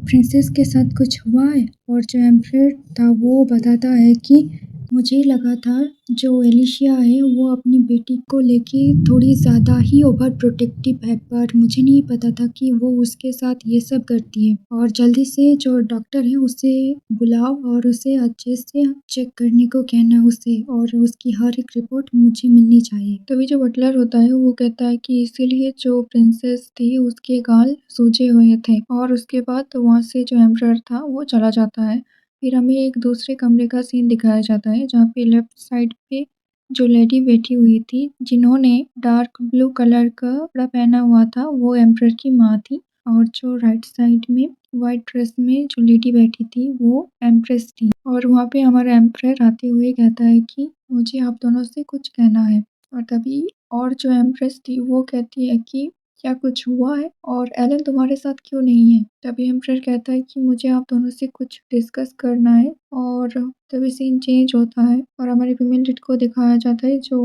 प्रिंसेस के साथ कुछ हुआ है? और जो एम्परर था वो बताता है कि मुझे लगा था जो एलिशिया है वो अपनी बेटी को लेके थोड़ी ज़्यादा ही ओवर प्रोटेक्टिव है, पर मुझे नहीं पता था कि वो उसके साथ ये सब करती है। और जल्दी से जो डॉक्टर है उसे बुलाओ और उसे अच्छे से चेक करने को कहना उसे, और उसकी हर एक रिपोर्ट मुझे मिलनी चाहिए। तभी जो बटलर होता है वो कहता है कि इसीलिए जो प्रिंसेस थी उसके गाल सूजे हुए थे, और उसके बाद वहाँ से जो एम्परर था वो चला जाता है। फिर हमें एक दूसरे कमरे का सीन दिखाया जाता है जहाँ पे लेफ्ट साइड पे जो लेडी बैठी हुई थी जिन्होंने डार्क ब्लू कलर का कपड़ा पहना हुआ था वो एम्परर की माँ थी, और जो राइट साइड में व्हाइट ड्रेस में जो लेडी बैठी थी वो एम्प्रेस थी। और वहाँ पे हमारा एम्परर आते हुए कहता है कि मुझे आप दोनों से कुछ कहना है। और तभी और जो एम्प्रेस थी वो कहती है कि क्या कुछ हुआ है और एलन तुम्हारे साथ क्यों नहीं है? तभी एम्परर कहता है कि मुझे आप दोनों से कुछ डिस्कस करना है। और तभी सीन चेंज होता है और हमारी फीमेल लीड को दिखाया जाता है जो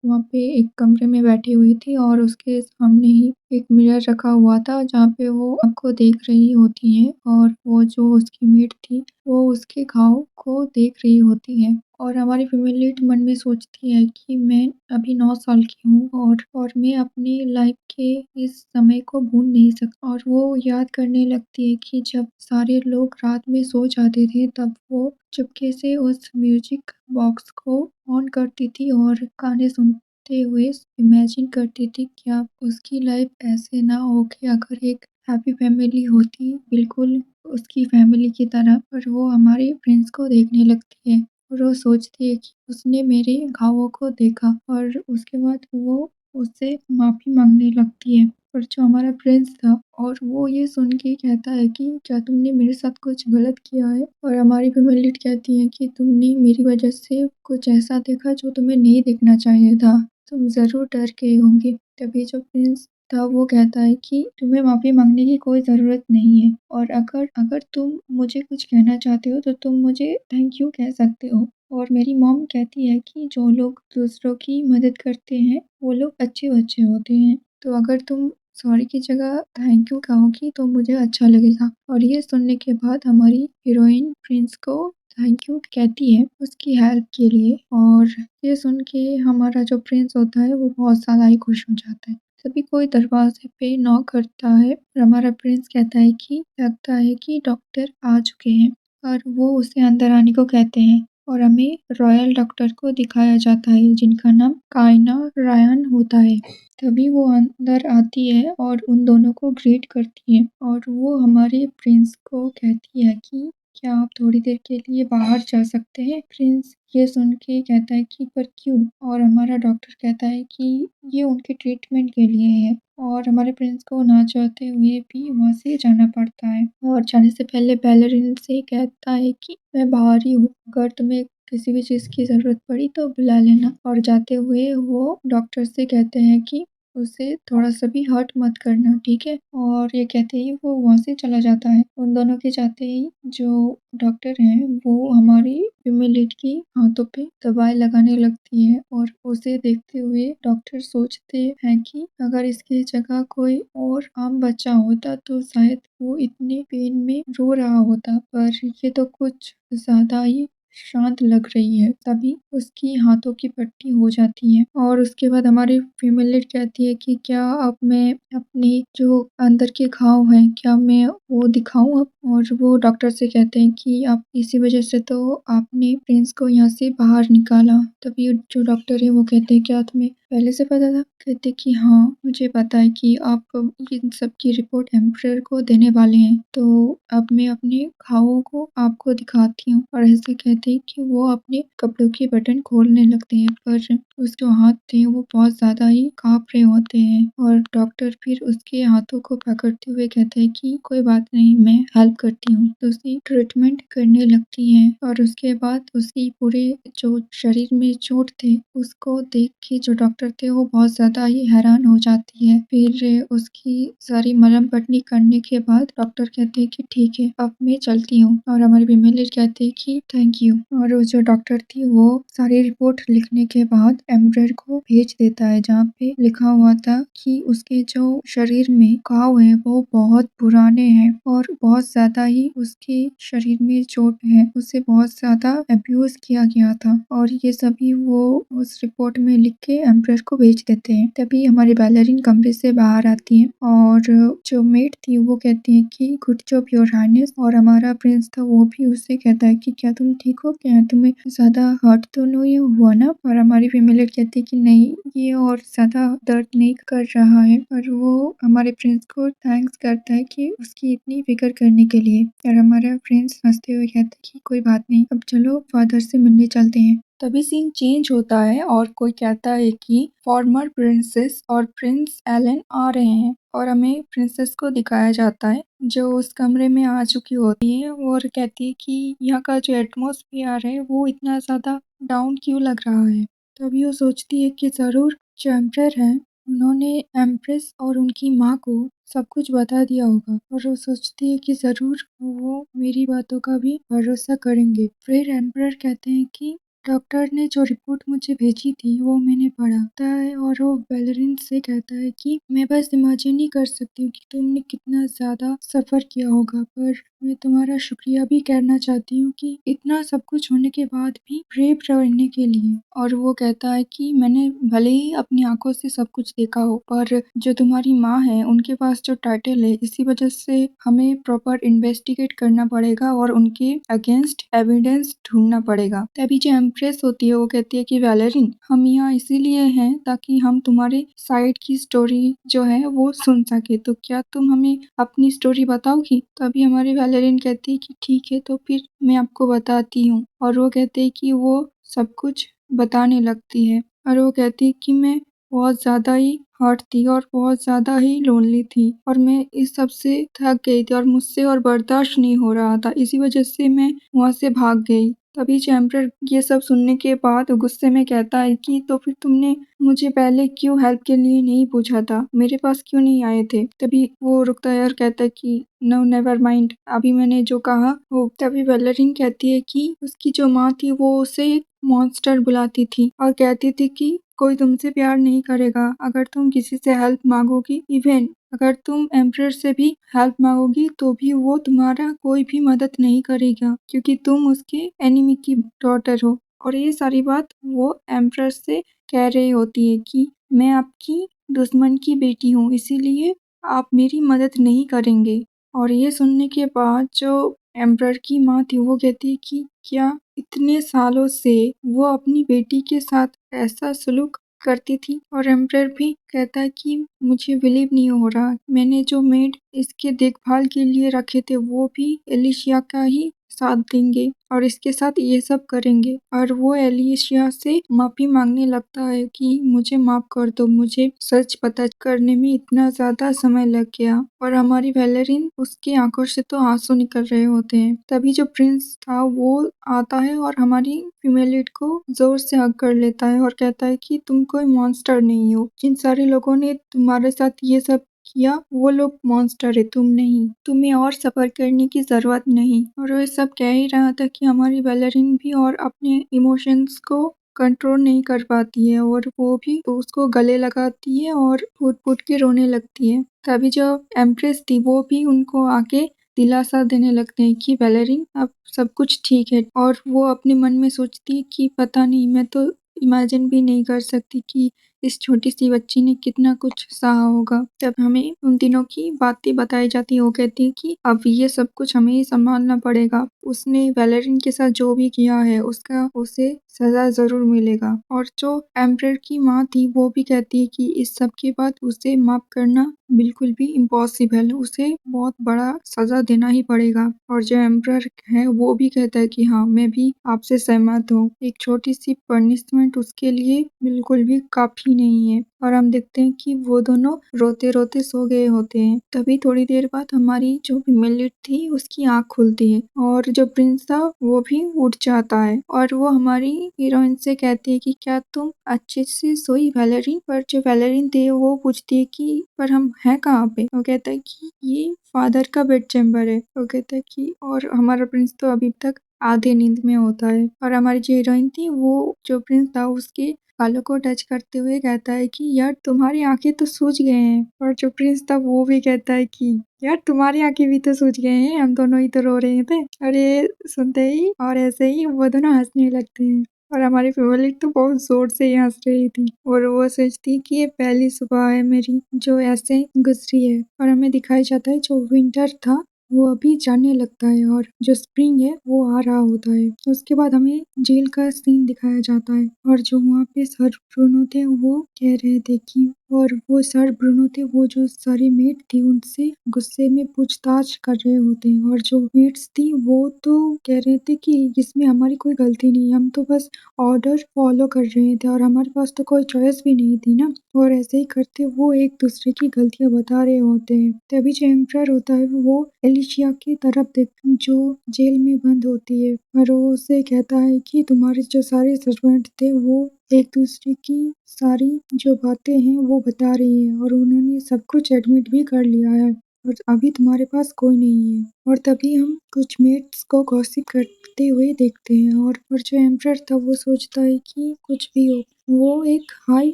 वहाँ पे एक कमरे में बैठी हुई थी, और उसके सामने ही एक मिरर रखा हुआ था जहाँ पे वो आपको देख रही होती है, और वो जो उसकी मेड थी वो उसके घाव को देख रही होती है। और हमारी फीमेल लीड मन में सोचती है कि मैं अभी 9 साल की हूँ और मैं अपनी लाइफ के इस समय को भूल नहीं सकती। और वो याद करने लगती है कि जब सारे लोग रात में सो जाते थे तब वो चुपके से उस म्यूजिक बॉक्स को ऑन करती थी और गाने सुनते हुए इमेजिन करती थी क्या उसकी लाइफ ऐसे ना हो कि अगर एक हैप्पी फैमिली होती बिल्कुल उसकी फैमिली की तरह। पर वो हमारे प्रिंस को देखने लगती है और वो सोचती है कि उसने मेरे घावों को देखा, और उसके बाद वो उससे माफ़ी मांगने लगती है। पर जो हमारा प्रिंस था और वो ये सुन के कहता है कि क्या तुमने मेरे साथ कुछ गलत किया है? और हमारी फीमेल लीड कहती है कि तुमने मेरी वजह से कुछ ऐसा देखा जो तुम्हें नहीं देखना चाहिए था। तुम ज़रूर डर गए होंगे। तभी जो प्रिंस तब वो कहता है कि तुम्हें माफ़ी मांगने की कोई ज़रूरत नहीं है और अगर तुम मुझे कुछ कहना चाहते हो तो तुम मुझे थैंक यू कह सकते हो। और मेरी मॉम कहती है कि जो लोग दूसरों की मदद करते हैं वो लोग अच्छे बच्चे होते हैं, तो अगर तुम सॉरी की जगह थैंक यू कहोगी तो मुझे अच्छा लगेगा। और ये सुनने के बाद हमारी हीरोइन प्रिंस को थैंक यू कहती है उसकी हेल्प के लिए। और ये सुन के हमारा जो प्रिंस होता है वो बहुत ज़्यादा ही खुश हो जाता है। तभी कोई दरवाजे पे नॉक करता है और हमारा प्रिंस कहता है कि लगता है कि डॉक्टर आ चुके हैं और वो उसे अंदर आने को कहते हैं। और हमें रॉयल डॉक्टर को दिखाया जाता है जिनका नाम काइना रायन होता है। तभी वो अंदर आती है और उन दोनों को ग्रीट करती है और वो हमारे प्रिंस को कहती है कि क्या आप थोड़ी देर के लिए बाहर जा सकते हैं? प्रिंस ये सुन के कहता है कि पर क्यों? और हमारा डॉक्टर कहता है कि ये उनके ट्रीटमेंट के लिए है। और हमारे प्रिंस को ना चाहते हुए भी वहाँ से जाना पड़ता है और जाने से पहले बैलरिन से कहता है कि मैं बाहर ही हूँ, अगर तुम्हें किसी भी चीज़ की ज़रूरत पड़ी तो बुला लेना। और जाते हुए वो डॉक्टर से कहते हैं कि उसे थोड़ा-सा भी हर्ट मत करना, ठीक है? और ये कहते ही वो वहाँ से चला जाता है। उन दोनों के जाते ही जो डॉक्टर हैं वो हमारी फीमेल लीड की हाथों पे दवाई लगाने लगती है और उसे देखते हुए डॉक्टर सोचते हैं कि अगर इसकी जगह कोई और आम बच्चा होता तो शायद वो इतने पेन में रो रहा होता, पर ये तो कुछ ज़्यादा ही शांत लग रही है। तभी उसकी हाथों की पट्टी हो जाती है और उसके बाद हमारी फीमेल लीड कहती है कि क्या अब मैं अपने जो अंदर के घाव हैं क्या मैं वो दिखाऊं अब? और वो डॉक्टर से कहते हैं कि आप इसी वजह से तो आपने प्रिंस को यहाँ से बाहर निकाला। तभी जो डॉक्टर है वो कहते हैं क्या तुम्हें पहले से पता था? कहते कि हाँ मुझे पता है कि आप इन सब की रिपोर्ट एम्परर को देने वाले हैं, तो अब मैं अपने घावों को आपको दिखाती हूँ। और ऐसे कहते हैं कि वो अपने कपड़ों के बटन खोलने लगते हैं, पर उसके जो हाथ थे वो बहुत ज़्यादा ही काँप रहे होते हैं। और डॉक्टर फिर उसके हाथों को पकड़ते हुए कहते हैं कि कोई बात नहीं, मैं हेल्प करती हूँ। तो उसकी ट्रीटमेंट करने लगती हैं और उसके बाद उसकी पूरे जो शरीर में चोट थे उसको देख के जो डॉक्टर थे वो बहुत ज़्यादा ही हैरान हो जाती है। फिर उसकी सारी मलहम पट्टी करने के बाद डॉक्टर कहते हैं कि ठीक है अब मैं चलती हूँ। और हमारी फीमेल लीड कहती है कि थैंक यू। और वो जो डॉक्टर थी वो सारी रिपोर्ट लिखने के बाद एम्परर को भेज देता है जहाँ पे लिखा हुआ था कि उसके जो शरीर में घाव है वो बहुत पुराने हैं और बहुत ज़्यादा ही उसके शरीर में चोट है, उसे बहुत ज़्यादा अब्यूज किया गया था। और ये सभी वो उस रिपोर्ट में लिख के एम्परर को भेज देते हैं। तभी हमारी बैलरिन कमरे से बाहर आती है और जो मेड थी वो कहती है कि गुड जॉब योर हाइनेस। और हमारा प्रिंस था वो भी उससे कहता है कि क्या तुम ठीक हो, क्या तुम्हें ज़्यादा हर्ट तो नहीं हुआ ना? और हमारी फीमेल कहती है कि नहीं, ये और ज़्यादा दर्द नहीं कर रहा है। और वो हमारे प्रिंस को थैंक्स करता है कि उसकी इतनी फिक्र करने के लिए। और हमारा प्रिंस हंसते हुए कहता है कि कोई बात नहीं, अब चलो फादर से मिलने चलते हैं। तभी सीन चेंज होता है और कोई कहता है कि फॉर्मर प्रिंसेस और प्रिंस एलन आ रहे हैं और हमें प्रिंसेस को दिखाया जाता है जो उस कमरे में आ चुकी होती है और कहती है कि यहाँ का जो एटमॉस्फेयर है वो इतना ज़्यादा डाउन क्यों लग रहा है। तभी वो सोचती है कि ज़रूर जो एम्परर है उन्होंने एम्प्रेस और उनकी माँ को सब कुछ बता दिया होगा और वो सोचती है कि ज़रूर वो मेरी बातों का भी भरोसा करेंगे। फिर एम्परर कहते हैं कि डॉक्टर ने जो रिपोर्ट मुझे भेजी थी वो मैंने पढ़ा है और वो बैलरिन से कहता है कि मैं बस इमेजिन ही कर सकती हूँ कि तुमने कितना ज़्यादा सफ़र किया होगा, पर मैं तुम्हारा शुक्रिया भी करना चाहती हूँ कि इतना सब कुछ होने के बाद भी ब्रेव रहने के लिए। और वो कहता है कि मैंने भले ही अपनी आंखों से सब कुछ देखा हो, पर जो तुम्हारी माँ है उनके पास जो टाइटल है इसी वजह से हमें प्रॉपर इन्वेस्टिगेट करना पड़ेगा और उनके अगेंस्ट एविडेंस ढूंढना पड़ेगा। तभी जो एम्प्रेस होती है वो कहती है कि वैलेरिन, हम यहाँ इसीलिए हैं ताकि हम तुम्हारे साइड की स्टोरी जो है वो सुन सके, तो क्या तुम हमें अपनी स्टोरी बताओगी? तभी हमारी वैलेरिन कहती है कि ठीक है, तो फिर मैं आपको बताती हूँ। और वो कहते हैं कि वो सब कुछ बताने लगती है और वो कहती है कि मैं बहुत ज़्यादा ही हर्ट थी और बहुत ज़्यादा ही लोनली थी और मैं इस सब से थक गई थी और मुझसे और बर्दाश्त नहीं हो रहा था, इसी वजह से मैं वहाँ से भाग गई। तभी जो एम्परर ये सब सुनने के बाद गुस्से में कहता है कि तो फिर तुमने मुझे पहले क्यों हेल्प के लिए नहीं पूछा था, मेरे पास क्यों नहीं आए थे। तभी वो रुकता है और कहता है कि नो नेवर माइंड, अभी मैंने जो कहा वो। तभी वेलेरिन कहती है कि उसकी जो माँ थी वो उसे एक मॉन्स्टर बुलाती थी और कहती थी कि कोई तुमसे प्यार नहीं करेगा अगर तुम किसी से हेल्प मांगोगी। इवन अगर तुम एम्परर से भी हेल्प मांगोगी तो भी वो तुम्हारा कोई भी मदद नहीं करेगा क्योंकि तुम उसके एनिमी की डॉटर हो। और ये सारी बात वो एम्परर से कह रही होती है कि मैं आपकी दुश्मन की बेटी हूँ, इसीलिए आप मेरी मदद नहीं करेंगे। और ये सुनने के बाद जो एम्परर की माँ थी वो कहती है कि क्या इतने सालों से वो अपनी बेटी के साथ ऐसा सलूक करती थी। और एम्परर भी कहता है कि मुझे बिलीव नहीं हो रहा, मैंने जो मेड इसके देखभाल के लिए रखे थे वो भी एलिशिया का ही साथ देंगे और इसके साथ ये सब करेंगे। और वो एलिशिया से माफी मांगने लगता है कि मुझे माफ कर दो, मुझे सच पता करने में इतना ज्यादा समय लग गया। और हमारी वेलेरिन उसकी आंखों से तो आंसू निकल रहे होते हैं। तभी जो प्रिंस था वो आता है और हमारी फीमेल लीड को जोर से हग कर लेता है और कहता है कि तुम कोई मॉन्स्टर नहीं हो, जिन सारे लोगों ने तुम्हारे साथ ये सब किया वो लोग मॉन्स्टर है, तुम नहीं, तुम्हें और सफर करने की जरूरत नहीं। और वो सब कह ही रहा था कि हमारी वेलेरिन भी और अपने इमोशंस को कंट्रोल नहीं कर पाती है और वो भी उसको गले लगाती है और फूट फूट के रोने लगती है। तभी जो एम्प्रेस थी वो भी उनको आके दिलासा देने लगते हैं कि वेलेरिन अब सब कुछ ठीक है। और वो अपने मन में सोचती है कि पता नहीं, मैं तो इमेजिन भी नहीं कर सकती कि इस छोटी सी बच्ची ने कितना कुछ सहा होगा। तब हमें उन दिनों की बातें बताई जाती है। वो कहती है कि अब ये सब कुछ हमें ही संभालना पड़ेगा, उसने वेलेरिन के साथ जो भी किया है उसका उसे सजा जरूर मिलेगा। और जो एम्परर की माँ थी वो भी कहती है कि इस सब के बाद उसे माफ करना बिल्कुल भी इम्पॉसिबल, उसे बहुत बड़ा सजा देना ही पड़ेगा। और जो एम्परर है वो भी कहता है कि हाँ, मैं भी आपसे सहमत हूँ, एक छोटी सी पनिशमेंट उसके लिए बिल्कुल भी काफी नहीं है। और हम देखते हैं कि वो दोनों रोते रोते सो गए होते हैं। तभी थोड़ी देर बाद हमारी जो फीमेल लीड थी उसकी आंख खुलती है और जो प्रिंस था वो भी उठ जाता है और वो हमारी हीरोइन से कहती है कि क्या तुम अच्छे से सोई वेलेरिन। पर जो वेलेरिन थी वो पूछती है कि पर हम हैं कहाँ पे। वो कहता है कि ये फादर का बेड चेम्बर है। वो कहता है कि और हमारा प्रिंस तो अभी तक आधे नींद में होता है। और हमारी जो हीरोइन थी वो जो प्रिंस था उसके बालों को टच करते हुए कहता है कि यार तुम्हारी आंखें तो सूज गए हैं। और जो प्रिंस था वो भी कहता है कि यार तुम्हारी आंखें भी तो सूज गए हैं, हम दोनों ही तो रो रहे थे। और ये सुनते ही और ऐसे ही वो दोनों हंसने लगते हैं। और हमारी फैमिली तो बहुत जोर से ही हंस रही थी और वो सोचती कि ये पहली सुबह है मेरी जो ऐसे गुजरी है। और हमें दिखाई जाता है जो विंटर था वो अभी जाने लगता है और जो स्प्रिंग है वो आ रहा होता है। उसके बाद हमें जेल का सीन दिखाया जाता है और जो वहाँ पे सर ब्रूनो थे वो कह रहे थे कि और वो सर ब्रूनो थे वो जो सारी मेट थी उनसे गुस्से में पूछताछ कर रहे होते हैं। और जो मेट्स थी वो तो कह रहे थे कि इसमें हमारी कोई गलती नहीं, हम तो बस ऑर्डर फॉलो कर रहे थे और हमारे पास तो कोई चॉइस भी नहीं थी ना। और ऐसे ही करते वो एक दूसरे की गलतियां बता रहे होते हैं। तभी जो एम्परर होता है वो एलिशिया की तरफ देख जो जेल में बंद होती है और वो उससे कहता है कि तुम्हारे जो सारे सर्वेंट थे वो एक दूसरे की सारी जो बातें हैं वो बता रही है और उन्होंने सब कुछ एडमिट भी कर लिया है और अभी तुम्हारे पास कोई नहीं है। और तभी हम कुछ मेट्स को गॉसिप करते हुए देखते हैं और जो एम्परर था वो सोचता है कि कुछ भी हो, वो एक हाई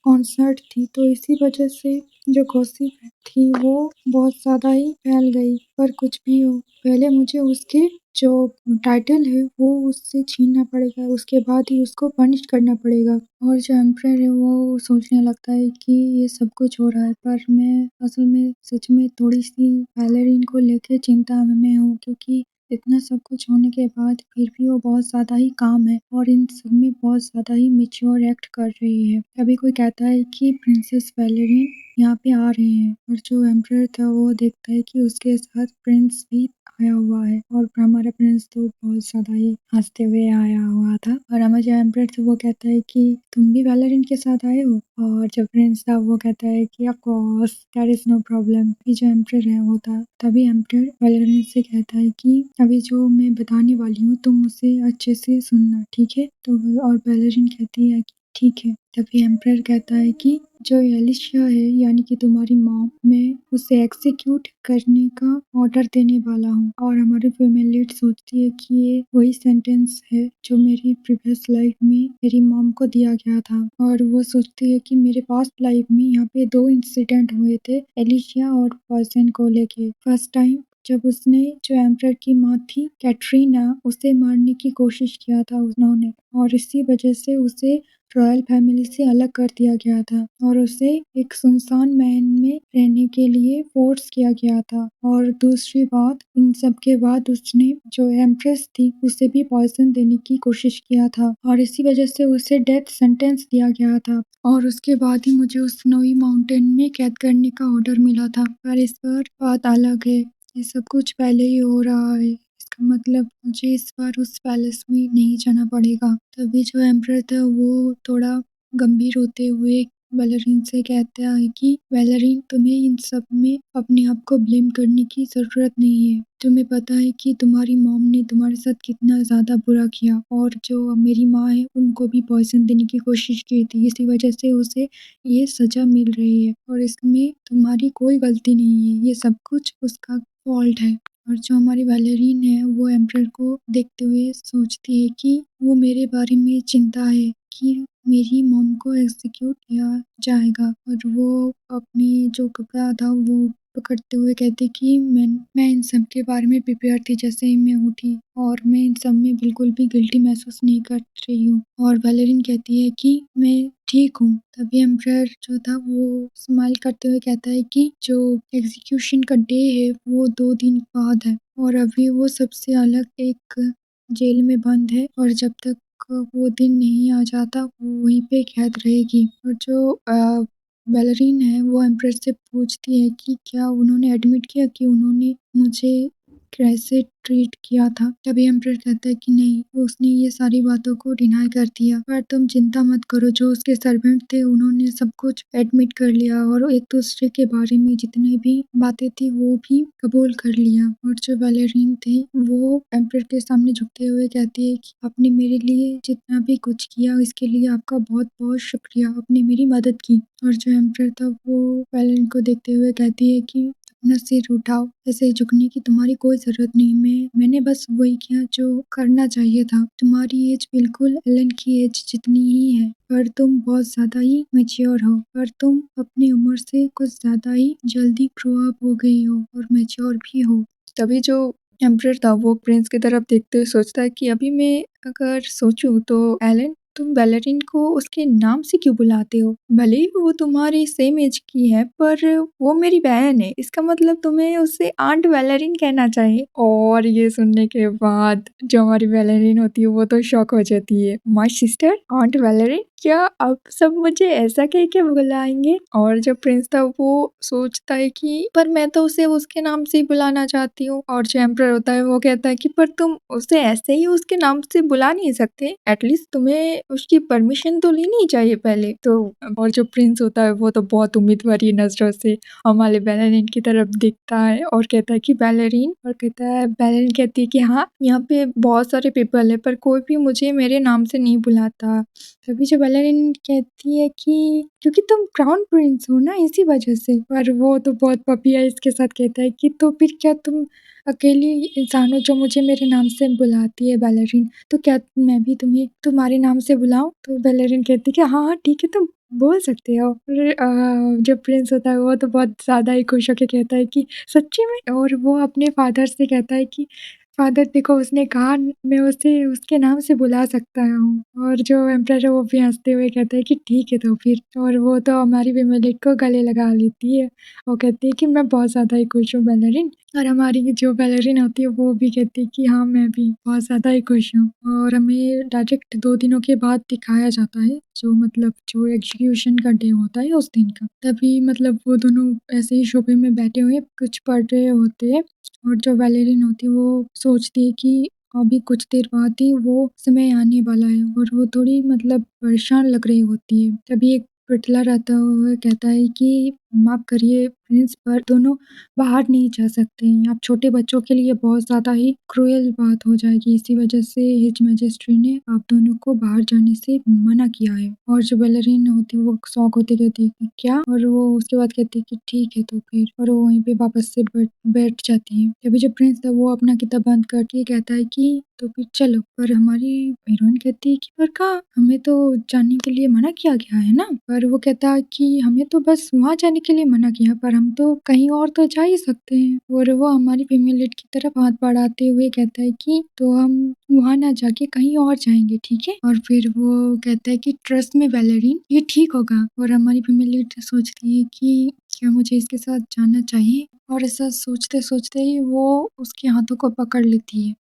कॉन्सर्ट थी तो इसी वजह से जो गॉसिप थी वो बहुत ज़्यादा ही फैल गई। पर कुछ भी हो, पहले मुझे उसके जो टाइटल है वो उससे छीनना पड़ेगा, उसके बाद ही उसको पनिश करना पड़ेगा। और जो एम्परर है वो सोचने लगता है कि ये सब कुछ हो रहा है पर मैं असल में सच में थोड़ी सी वेलेरिन को लेके चिंता में हूँ क्योंकि इतना सब कुछ होने के बाद फिर भी वो बहुत ज़्यादा ही काम है और इन सब में बहुत ज़्यादा ही मेच्योर एक्ट कर रही है। अभी कोई कहता है कि प्रिंसेस वेलेरिन यहाँ पे आ रहे हैं और जो एम्परर था वो देखता है कि उसके साथ प्रिंस भी आया हुआ है और हमारा प्रिंस तो बहुत ज़्यादा ही हँसते हुए आया हुआ था और हमें जो एम्परर थे वो कहता है कि तुम भी वैलेरिन के साथ आए हो और जो प्रिंस था वो कहता है कि of course there is no problem. ये जो एम्परर है वो था तभी एम्परर वैलेरिन से कहता है कि अभी जो मैं बताने वाली हूँ तुम उसे अच्छे से सुनना, ठीक है? तो और वैलेरिन कहती है कि ठीक है। तभी एम्परर कहता है कि जो एलिशिया है यानी कि तुम्हारी मॉम, मैं उसे एग्जीक्यूट करने का ऑर्डर देने वाला हूँ और हमारी फीमेल लीड सोचती है कि ये वही सेंटेंस है जो मेरी प्रीवियस लाइफ में मेरी मॉम को दिया गया था और वो सोचती है कि मेरे पास्ट लाइफ में यहाँ पे 2 इंसिडेंट हुए थे एलिशिया और पॉइजन को लेके। फर्स्ट टाइम जब उसने जो एम्परर की माँ थी कैटरीना उसे मारने की कोशिश किया था उन्होंने और इसी वजह से उसे रॉयल फैमिली से अलग कर दिया गया था और उसे एक सुनसान महल में रहने के लिए फोर्स किया गया था और दूसरी बात इन सब के बाद उसने जो एम्प्रेस थी उसे भी पॉइजन देने की कोशिश किया था और इसी वजह से उसे डेथ सेंटेंस दिया गया था और उसके बाद ही मुझे उस स्नोई माउंटेन में कैद करने का ऑर्डर मिला था। पर इस बार बात अलग है, ये सब कुछ पहले ही हो रहा है, इसका मतलब मुझे इस बार उस पैलेस में नहीं जाना पड़ेगा। तभी जो एम्परर था वो थोड़ा गंभीर होते हुए वैलेरिन से कहता है कि वैलेरिन तुम्हें इन सब में अपने आप को ब्लेम करने की ज़रूरत नहीं है। तुम्हें पता है कि तुम्हारी मॉम ने तुम्हारे साथ कितना ज़्यादा बुरा किया और जो मेरी माँ है उनको भी पॉइजन देने की कोशिश की थी, इसी वजह से उसे ये सज़ा मिल रही है और इसमें तुम्हारी कोई गलती नहीं है, ये सब कुछ उसका फॉल्ट है। और जो हमारी वैलेरिन है वो एम्परर को देखते हुए सोचती है कि वो मेरे बारे में चिंता है कि मेरी मॉम को एग्जीक्यूट किया जाएगा और वो अपनी जो कपड़ा था वो पकड़ते हुए कहते कि मैं इन सब के बारे में प्रिपेयर थी जैसे ही मैं उठी और मैं इन सब में बिल्कुल भी गिल्टी महसूस नहीं कर रही हूँ और वैलेरिन कहती है कि मैं ठीक हूँ। तभी एम्परर जो था वो स्माइल करते हुए कहता है कि जो एग्जीक्यूशन का डे है वो 2 दिन बाद है और अभी वो सबसे अलग एक जेल में बंद है और जब तक वो दिन नहीं आ जाता वो वहीं पे कैद रहेगी। और जो बैलरीन है वो एम्परर से पूछती है कि क्या उन्होंने एडमिट किया कि उन्होंने मुझे कैसे ट्रीट किया था। तभी एम्परर कहता है कि नहीं, उसने ये सारी बातों को डिनाई कर दिया, पर तुम चिंता मत करो, जो उसके सर्वेंट थे उन्होंने सब कुछ एडमिट कर लिया और एक दूसरे के बारे में जितनी भी बातें थी वो भी कबूल कर लिया। और जो बैलरीन थी वो एम्परर के सामने झुकते हुए कहती है कि आपने मेरे लिए जितना भी कुछ किया इसके लिए आपका बहुत बहुत शुक्रिया, आपने मेरी मदद की। और जो एम्परर था वो बैलरीन को देखते हुए कहती है कि अपना सिर उठाओ, ऐसे झुकने की तुम्हारी कोई जरूरत नहीं, मैंने बस वही किया जो करना चाहिए था। तुम्हारी एज बिल्कुल एलन की एज जितनी ही है, पर तुम बहुत ज्यादा ही मैच्योर हो, पर तुम अपनी उम्र से कुछ ज्यादा ही जल्दी ग्रो अप हो गई हो और मैच्योर भी हो। तभी जो एम्परर था वो प्रिंस की तरफ देखते हुए सोचता है कि अभी मैं अगर सोचूं तो एलन, तुम बैलरीन को उसके नाम से क्यों बुलाते हो? भले ही वो तुम्हारी सेम एज की है पर वो मेरी बहन है, इसका मतलब तुम्हें उसे आंट बैलरीन कहना चाहिए। और ये सुनने के बाद जो हमारी बैलरीन होती है वो तो शॉक हो जाती है, माय सिस्टर आंट बैलरीन, क्या अब सब मुझे ऐसा कह के बुलाएंगे? और जो प्रिंस था वो सोचता है कि पर मैं तो उसे उसके नाम से ही बुलाना चाहती हूँ। और जो एम्परर होता है वो कहता है कि पर तुम उसे ऐसे ही उसके नाम से बुला नहीं सकते, एटलीस्ट तुम्हें उसकी परमिशन तो लेनी चाहिए पहले तो। और जो प्रिंस होता है वो तो बहुत उम्मीद भरी नजरों से हमारे बैलरीन की तरफ देखता है और कहता है कि बैलरीन, और कहता है बैलरीन कहती है कि हाँ, यहाँ पे बहुत सारे पीपल है पर कोई भी मुझे मेरे नाम से नहीं बुलाता। तभी जो बैलरीन कहती है कि क्योंकि तुम क्राउन प्रिंस हो ना इसी वजह से। पर वो तो बहुत पपिया इसके साथ कहता है कि तो फिर क्या तुम अकेली इंसान हो जो मुझे मेरे नाम से बुलाती है बैलरीन, तो क्या मैं भी तुम्हें तुम्हारे नाम से बुलाऊं? तो बैलरीन कहती है कि हाँ हाँ ठीक है, तुम बोल सकते हो। फिर जो प्रिंस होता है वो तो बहुत ज़्यादा ही खुश होकर कहता है कि सच्ची में, और वो अपने फादर से कहता है कि फादर देखो उसने कहा मैं उसे उसके नाम से बुला सकता हूँ। और जो एम्परर है वो भी हंसते हुए कहता है कि ठीक है तो फिर, और वो तो हमारी फीमेल को गले लगा लेती है। वो कहती है कि मैं बहुत ज़्यादा ही खुश हूँ बैलरीन, और हमारी जो बैलरीन होती है वो भी कहती है कि हाँ मैं भी बहुत ज़्यादा ही खुश हूँ। और हमें डायरेक्ट 2 दिनों के बाद दिखाया जाता है जो मतलब जो एग्जीक्यूशन का डे होता है उस दिन का। तभी मतलब वो दोनों ऐसे ही शोबे में बैठे हुए कुछ पढ़ रहे होते हैं और जो वैलेरिन होती है वो सोचती है कि अभी कुछ देर बाद ही वो समय आने वाला है और वो थोड़ी मतलब परेशान लग रही होती है। तभी एक पुतला रहता है वो कहता है कि माफ़ करिए प्रिंस, पर दोनों बाहर नहीं जा सकते हैं। आप छोटे बच्चों के लिए बहुत ज़्यादा ही क्रूएल बात हो जाएगी। इसी वजह से हिज मैजेस्टी ने आप दोनों को बाहर जाने से मना किया है। और जो बैलरीन होती है वो शॉक होती रहती है कि क्या? और वो उसके बाद कहती है कि ठीक है तो फिर, और वो वहीं पे वापस से बैठ जाती है। तभी जो प्रिंस था वो अपना किताब बंद करके कहता है कि तो फिर चलो। पर हमारी हीरोइन कहती है कि पर का हमें तो जाने के लिए मना किया गया है ना? पर वो कहता है कि हमें तो बस वहाँ जाने के लिए मना किया, पर हम तो कहीं और तो जा ही सकते हैं। और वो हमारी फीमेल लीड की तरफ हाथ बढ़ाते हुए कहता है कि तो हम वहाँ ना जाके कहीं और जाएंगे, ठीक है? और फिर वो कहता है कि ट्रस्ट में वैलेरिन, ये ठीक होगा। और हमारी फीमेल लीड सोचती है कि क्या मुझे इसके साथ जाना चाहिए? और ऐसा सोचते सोचते ही वो उसके हाथों को पकड़ लेती है।